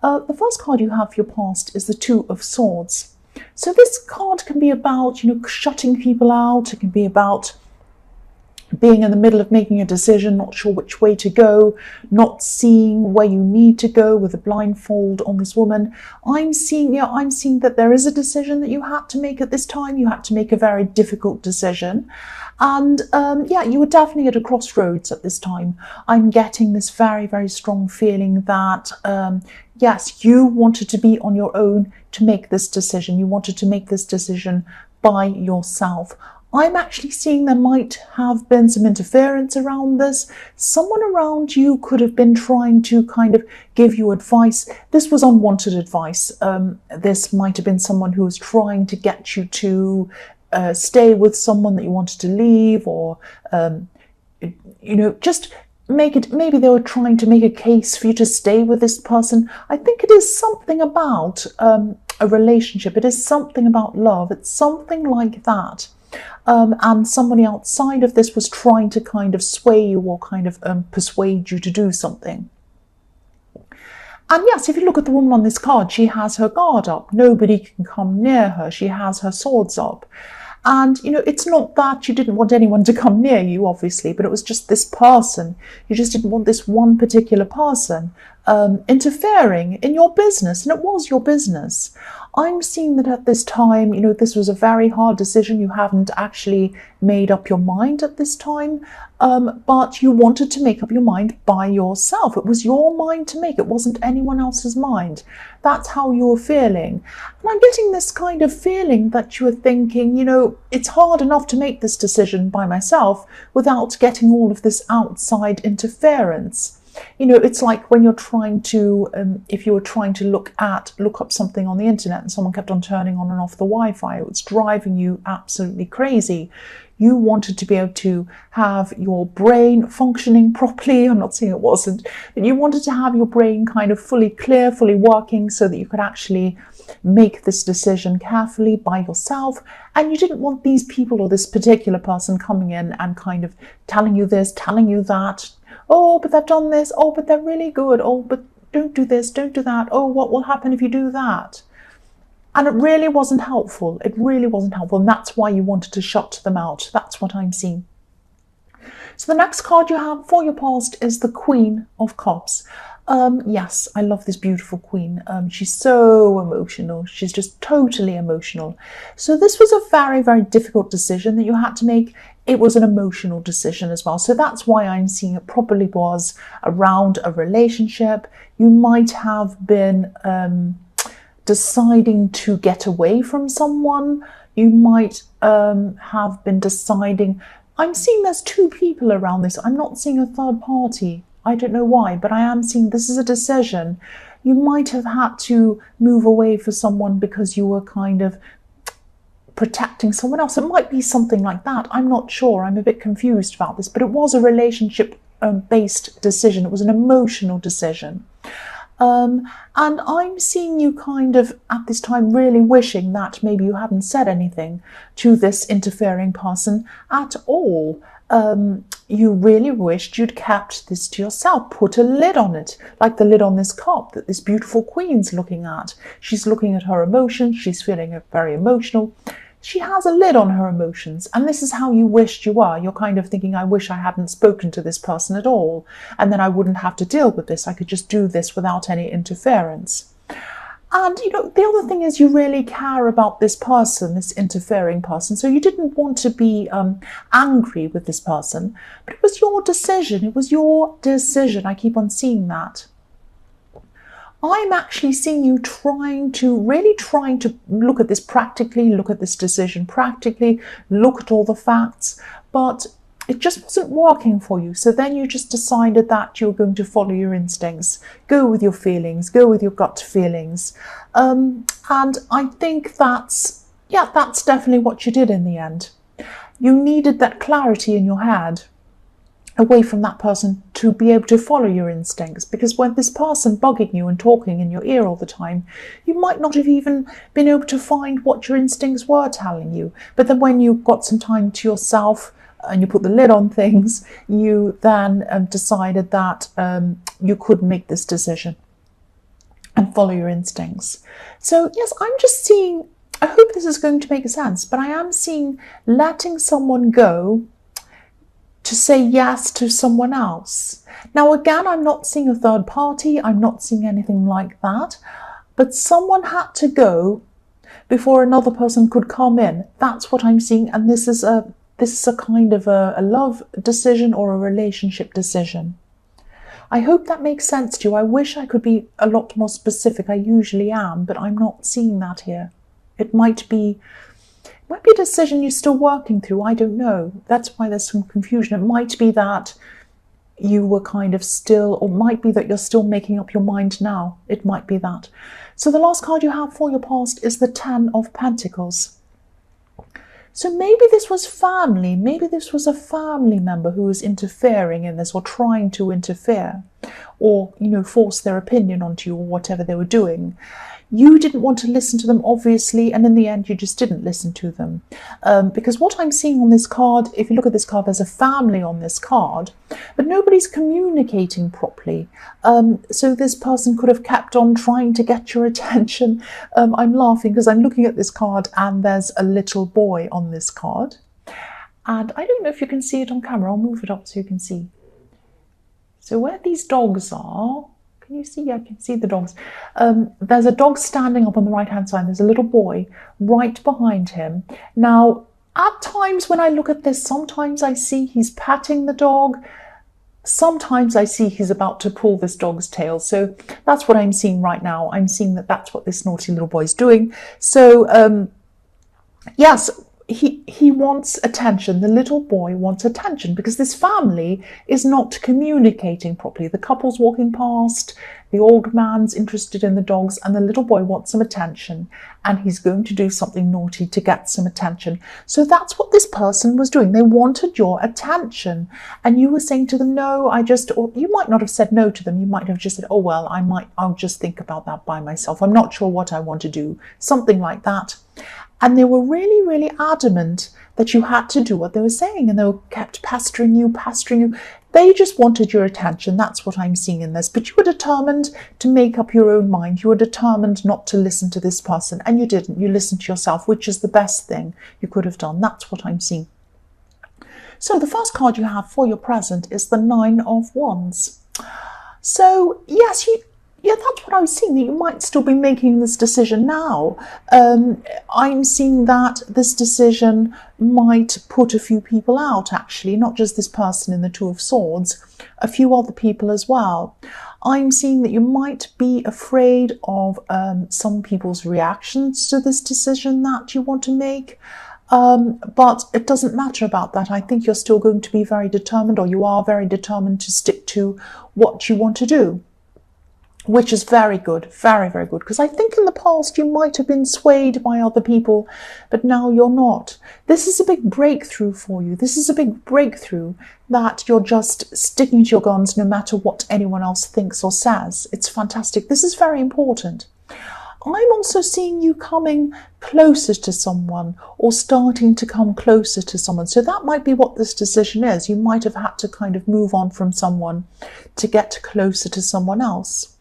The first card you have for your past is the Two of Swords. So this card can be about, shutting people out. It can be about being in the middle of making a decision, not sure which way to go, not seeing where you need to go with a blindfold on this woman. I'm seeing that there is a decision that you had to make at this time. You had to make a very difficult decision. And you were definitely at a crossroads at this time. I'm getting this very, very strong feeling that, yes, you wanted to be on your own to make this decision. You wanted to make this decision by yourself. I'm actually seeing there might have been some interference around this. Someone around you could have been trying to kind of give you advice. This was unwanted advice. This might have been someone who was trying to get you to stay with someone that you wanted to leave, or, just make it, maybe they were trying to make a case for you to stay with this person. I think it is something about a relationship. It is something about love. It's something like that. And somebody outside of this was trying to kind of sway you or kind of persuade you to do something. And yes, if you look at the woman on this card, she has her guard up. Nobody can come near her. She has her swords up. And, it's not that you didn't want anyone to come near you, obviously, but it was just this person. You just didn't want this one particular person interfering in your business, and it was your business. I'm seeing that at this time, this was a very hard decision. You haven't actually made up your mind at this time, but you wanted to make up your mind by yourself. It was your mind to make. It wasn't anyone else's mind. That's how you were feeling. And I'm getting this kind of feeling that you were thinking, it's hard enough to make this decision by myself without getting all of this outside interference. It's like when you're trying to, if you were trying to look up something on the internet and someone kept on turning on and off the Wi-Fi, it was driving you absolutely crazy. You wanted to be able to have your brain functioning properly. I'm not saying it wasn't, but you wanted to have your brain kind of fully clear, fully working, so that you could actually make this decision carefully by yourself. And you didn't want these people or this particular person coming in and kind of telling you this, telling you that. Oh, but they've done this. Oh, but they're really good. Oh, but don't do this, don't do that. Oh, what will happen if you do that? And it really wasn't helpful. It really wasn't helpful. And that's why you wanted to shut them out. That's what I'm seeing. So the next card you have for your past is the Queen of Cups. Yes, I love this beautiful queen. She's so emotional. She's just totally emotional. So this was a very, very difficult decision that you had to make. It was an emotional decision as well. So that's why I'm seeing it probably was around a relationship. You might have been deciding to get away from someone. You might have been deciding. I'm seeing there's two people around this. I'm not seeing a third party. I don't know why, but I am seeing this is a decision. You might have had to move away for someone because you were kind of protecting someone else. It might be something like that. I'm not sure. I'm a bit confused about this, but it was a relationship-based decision. It was an emotional decision. And I'm seeing you kind of at this time really wishing that maybe you hadn't said anything to this interfering person at all. You really wished you'd kept this to yourself, put a lid on it, like the lid on this cup that this beautiful queen's looking at. She's looking at her emotions. She's feeling very emotional. She has a lid on her emotions, and this is how you wished you were. You're kind of thinking, I wish I hadn't spoken to this person at all, and then I wouldn't have to deal with this. I could just do this without any interference. And, the other thing is you really care about this person, this interfering person. So you didn't want to be angry with this person, but it was your decision. It was your decision. I keep on seeing that. I'm actually seeing you trying to look at this practically, look at this decision practically, look at all the facts, but it just wasn't working for you. So then you just decided that you were going to follow your instincts, go with your feelings, go with your gut feelings. And I think that's definitely what you did in the end. You needed that clarity in your head away from that person to be able to follow your instincts, because when this person bugging you and talking in your ear all the time, you might not have even been able to find what your instincts were telling you. But then when you got some time to yourself and you put the lid on things, you then decided that you could make this decision. And Follow your instincts. So yes, I'm just seeing, I hope this is going to make sense, but I am seeing letting someone go to say yes to someone else. Now again, I'm not seeing a third party, I'm not seeing anything like that, but someone had to go before another person could come in. That's what I'm seeing, and this is a kind of a love decision or a relationship decision. I hope that makes sense to you. I wish I could be a lot more specific. I usually am, but I'm not seeing that here. It might be a decision you're still working through. I don't know. That's why there's some confusion. It might be that you were kind of still, or might be that you're still making up your mind now. It might be that. So the last card you have for your past is the Ten of Pentacles. So maybe this was family. Maybe this was a family member who was interfering in this, or trying to interfere, or, you know, force their opinion onto you, or whatever they were doing. You didn't want to listen to them, obviously, and in the end you just didn't listen to them. Because what I'm seeing on this card, if you look at this card, there's a family on this card, but nobody's communicating properly. So this person could have kept on trying to get your attention. I'm laughing because I'm looking at this card and there's a little boy on this card. And I don't know if you can see it on camera. I'll move it up so you can see. So where these dogs are, can you see? Yeah, I can see the dogs. There's a dog standing up on the right-hand side. There's a little boy right behind him. Now, at times when I look at this, sometimes I see he's patting the dog. Sometimes I see he's about to pull this dog's tail. So that's what I'm seeing right now. I'm seeing that that's what this naughty little boy is doing. So, yes, he wants attention. The little boy wants attention because this family is not communicating properly. The couple's walking past, the old man's interested in the dogs, and the little boy wants some attention, and he's going to do something naughty to get some attention. So that's what this person was doing. They wanted your attention, and you were saying to them, no, or you might not have said no to them. You might have just said, oh, well, I'll just think about that by myself. I'm not sure what I want to do. Something like that. And they were really, really adamant that you had to do what they were saying, and they kept pestering you. They just wanted your attention. That's what I'm seeing in this. But you were determined to make up your own mind. You were determined not to listen to this person, and you didn't. You listened to yourself, which is the best thing you could have done. That's what I'm seeing. So the first card you have for your present is the Nine of Wands. So yes, yeah, that's what I was seeing, that you might still be making this decision now. I'm seeing that this decision might put a few people out, actually, not just this person in the Two of Swords, a few other people as well. I'm seeing that you might be afraid of some people's reactions to this decision that you want to make. But it doesn't matter about that. I think you're still going to be very determined, or you are very determined to stick to what you want to do, which is very good, very, very good. Because I think in the past you might have been swayed by other people, but now you're not. This is a big breakthrough for you. This is a big breakthrough that you're just sticking to your guns no matter what anyone else thinks or says. It's fantastic. This is very important. I'm also seeing you coming closer to someone, or starting to come closer to someone. So that might be what this decision is. You might have had to kind of move on from someone to get closer to someone else.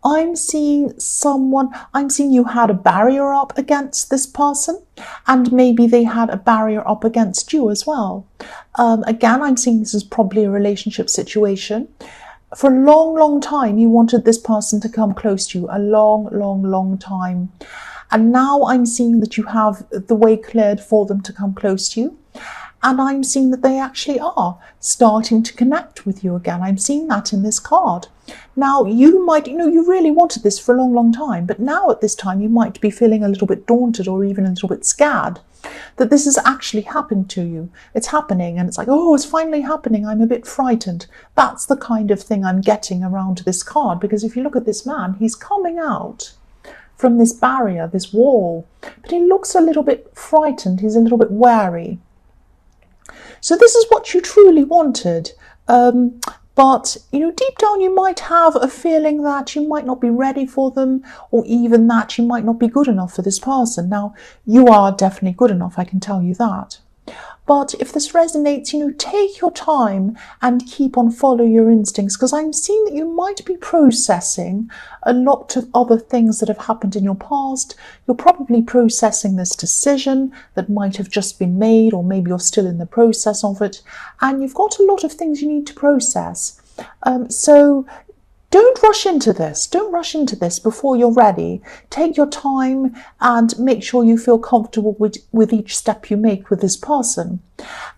I'm seeing you had a barrier up against this person, and maybe they had a barrier up against you as well. Again, I'm seeing this is probably a relationship situation. For a long, long time, you wanted this person to come close to you, a long, long, long time. And now I'm seeing that you have the way cleared for them to come close to you. And I'm seeing that they actually are starting to connect with you again. I'm seeing that in this card. Now, you might, you really wanted this for a long, long time, but now at this time, you might be feeling a little bit daunted, or even a little bit scared that this has actually happened to you. It's happening, and it's like, oh, it's finally happening. I'm a bit frightened. That's the kind of thing I'm getting around this card, because if you look at this man, he's coming out from this barrier, this wall, but he looks a little bit frightened. He's a little bit wary. So this is what you truly wanted. But, deep down you might have a feeling that you might not be ready for them, or even that you might not be good enough for this person. Now, you are definitely good enough, I can tell you that. But if this resonates, take your time and keep on following your instincts, because I'm seeing that you might be processing a lot of other things that have happened in your past. You're probably processing this decision that might have just been made, or maybe you're still in the process of it, and you've got a lot of things you need to process. So don't rush into this. Don't rush into this before you're ready. Take your time and make sure you feel comfortable with each step you make with this person.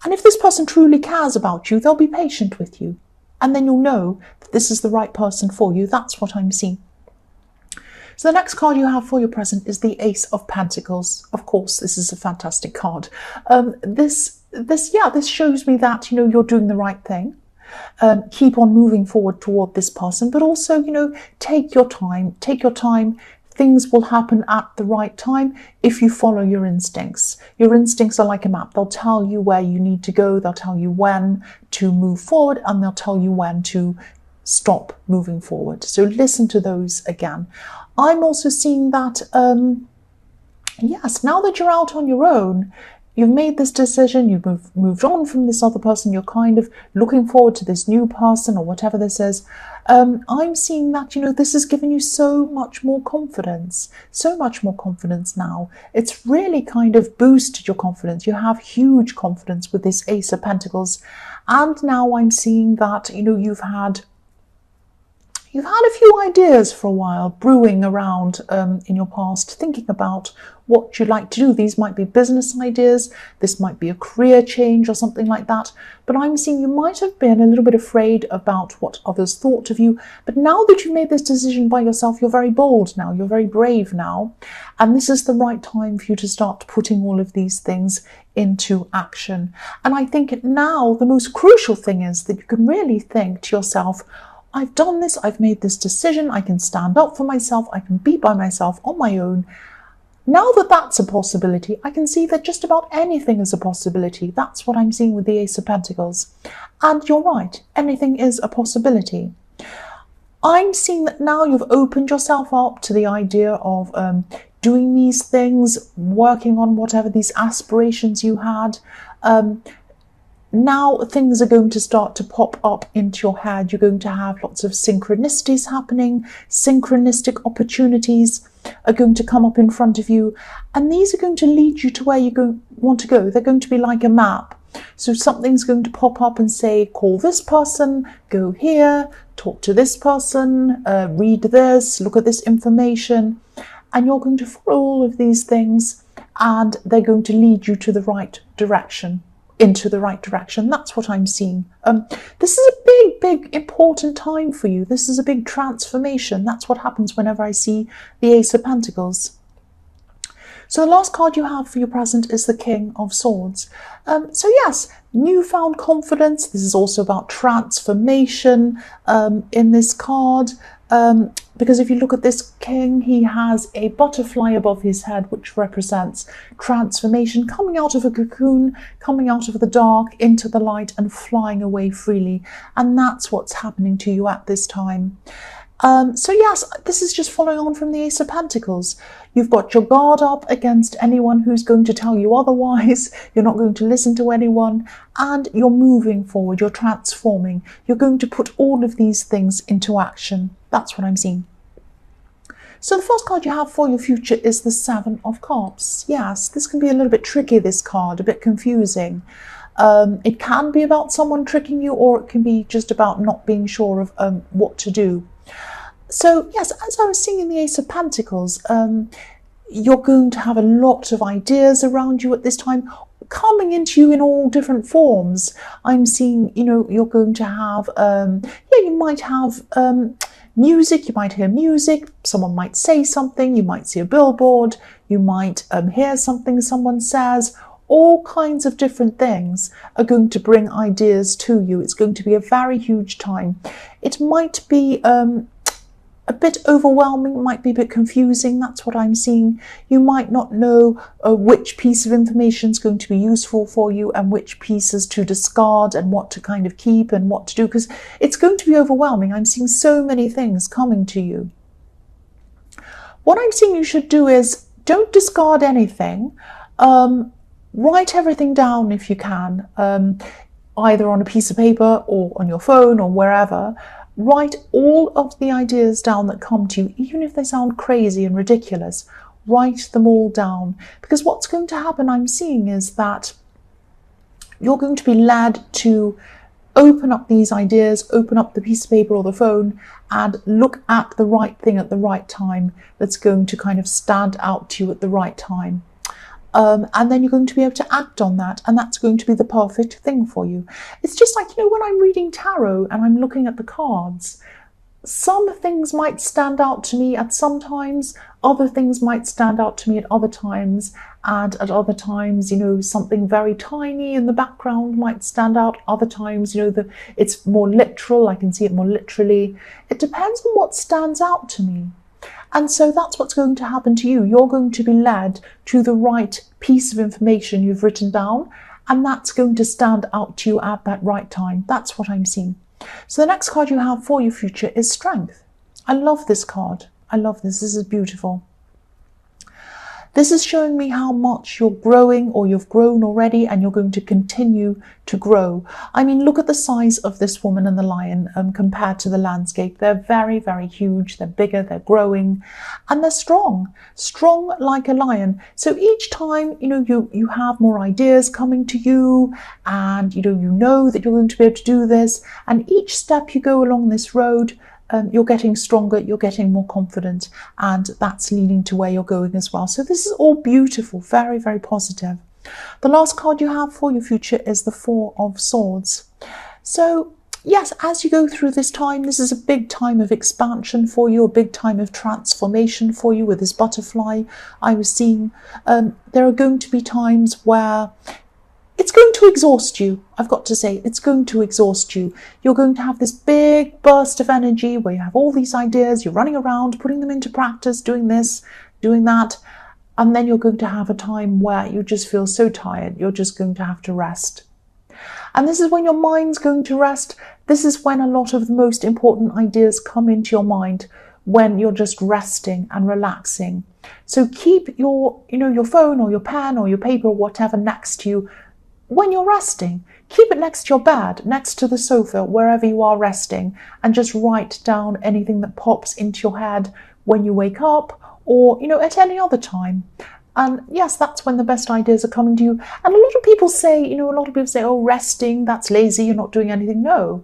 And if this person truly cares about you, they'll be patient with you. And then you'll know that this is the right person for you. That's what I'm seeing. So the next card you have for your present is the Ace of Pentacles. Of course, this is a fantastic card. This shows me that, you're doing the right thing. Keep on moving forward toward this person, but also, take your time. Things will happen at the right time if you follow your instincts. Your instincts are like a map. They'll tell you where you need to go. They'll tell you when to move forward, and they'll tell you when to stop moving forward. So listen to those again. I'm also seeing that, yes, now that you're out on your own, you've made this decision, you've moved on from this other person, you're kind of looking forward to this new person or whatever this is. I'm seeing that, this has given you so much more confidence now. It's really kind of boosted your confidence. You have huge confidence with this Ace of Pentacles. And now I'm seeing that, you've had a few ideas for a while brewing around in your past, thinking about what you'd like to do. These might be business ideas, this might be a career change or something like that. But I'm seeing you might have been a little bit afraid about what others thought of you. But now that you've made this decision by yourself, you're very bold now, you're very brave now. And this is the right time for you to start putting all of these things into action. And I think now the most crucial thing is that you can really think to yourself, I've done this, I've made this decision, I can stand up for myself, I can be by myself on my own. Now that that's a possibility, I can see that just about anything is a possibility. That's what I'm seeing with the Ace of Pentacles. And you're right, anything is a possibility. I'm seeing that now you've opened yourself up to the idea of doing these things, working on whatever these aspirations you had. Now things are going to start to pop up into your head. You're going to have lots of synchronicities happening. Synchronistic opportunities are going to come up in front of you. And these are going to lead you to where you want to go. They're going to be like a map. So something's going to pop up and say, call this person, go here, talk to this person, read this, look at this information. And you're going to follow all of these things, and they're going to lead you to the right direction. Into the right direction. That's what I'm seeing. This is a big, important time for you. This is a big transformation. That's what happens whenever I see the Ace of Pentacles. So the last card you have for your present is the King of Swords. So yes, newfound confidence. This is also about transformation in this card. Because if you look at this king, he has a butterfly above his head, which represents transformation, coming out of a cocoon, coming out of the dark into the light and flying away freely. And that's what's happening to you at this time. So yes, this is just following on from the Ace of Pentacles. You've got your guard up against anyone who's going to tell you otherwise. You're not going to listen to anyone, and you're moving forward. You're transforming. You're going to put all of these things into action. That's what I'm seeing. So the first card you have for your future is the Seven of Cups. Yes, this can be a little bit tricky, this card, a bit confusing. It can be about someone tricking you, or it can be just about not being sure of what to do. So yes, as I was seeing in the Ace of Pentacles, you're going to have a lot of ideas around you at this time, coming into you in all different forms. I'm seeing, you're going to have, you might have music, you might hear music, someone might say something, you might see a billboard, you might hear something someone says. All kinds of different things are going to bring ideas to you. It's going to be a very huge time. It might be a bit overwhelming, it might be a bit confusing. That's what I'm seeing. You might not know which piece of information is going to be useful for you and which pieces to discard and what to kind of keep and what to do, because it's going to be overwhelming. I'm seeing so many things coming to you. What I'm seeing you should do is don't discard anything. Write everything down if you can, either on a piece of paper or on your phone or wherever. Write all of the ideas down that come to you, even if they sound crazy and ridiculous. Write them all down, because what's going to happen, I'm seeing, is that you're going to be led to open up these ideas, open up the piece of paper or the phone, and look at the right thing at the right time that's going to kind of stand out to you at the right time. And then you're going to be able to act on that, and that's going to be the perfect thing for you. It's just like, when I'm reading tarot and I'm looking at the cards, some things might stand out to me at some times, other things might stand out to me at other times, and at other times, something very tiny in the background might stand out. Other times, it's more literal, I can see it more literally. It depends on what stands out to me. And so that's what's going to happen to you. You're going to be led to the right piece of information you've written down, and that's going to stand out to you at that right time. That's what I'm seeing. So the next card you have for your future is Strength. I love this card. I love this. This is beautiful. This is showing me how much you're growing, or you've grown already, and you're going to continue to grow. I mean, look at the size of this woman and the lion compared to the landscape. They're very, very huge. They're bigger, they're growing, and they're strong like a lion. So each time, you have more ideas coming to you, and you know that you're going to be able to do this. And each step you go along this road, you're getting stronger, you're getting more confident, and that's leading to where you're going as well. So this is all beautiful, very, very positive. The last card you have for your future is the Four of Swords. So yes, as you go through this time, this is a big time of expansion for you, a big time of transformation for you with this butterfly I was seeing. There are going to be times where it's going to exhaust you. I've got to say, it's going to exhaust you. You're going to have this big burst of energy where you have all these ideas, you're running around, putting them into practice, doing this, doing that, and then you're going to have a time where you just feel so tired, you're just going to have to rest. And this is when your mind's going to rest. This is when a lot of the most important ideas come into your mind, when you're just resting and relaxing. So keep your phone or your pen or your paper or whatever next to you. When you're resting, keep it next to your bed, next to the sofa, wherever you are resting, and just write down anything that pops into your head when you wake up, or, at any other time. And yes, that's when the best ideas are coming to you. And a lot of people say, oh, resting, that's lazy, you're not doing anything. No,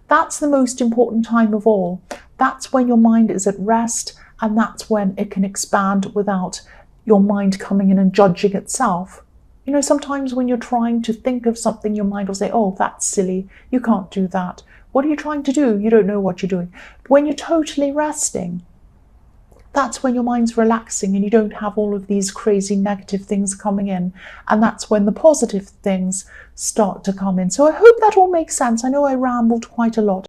that's the most important time of all. That's when your mind is at rest, and that's when it can expand without your mind coming in and judging itself. Sometimes when you're trying to think of something, your mind will say, oh, that's silly, you can't do that. What are you trying to do? You don't know what you're doing. But when you're totally resting, that's when your mind's relaxing and you don't have all of these crazy negative things coming in. And that's when the positive things start to come in. So I hope that all makes sense. I know I rambled quite a lot.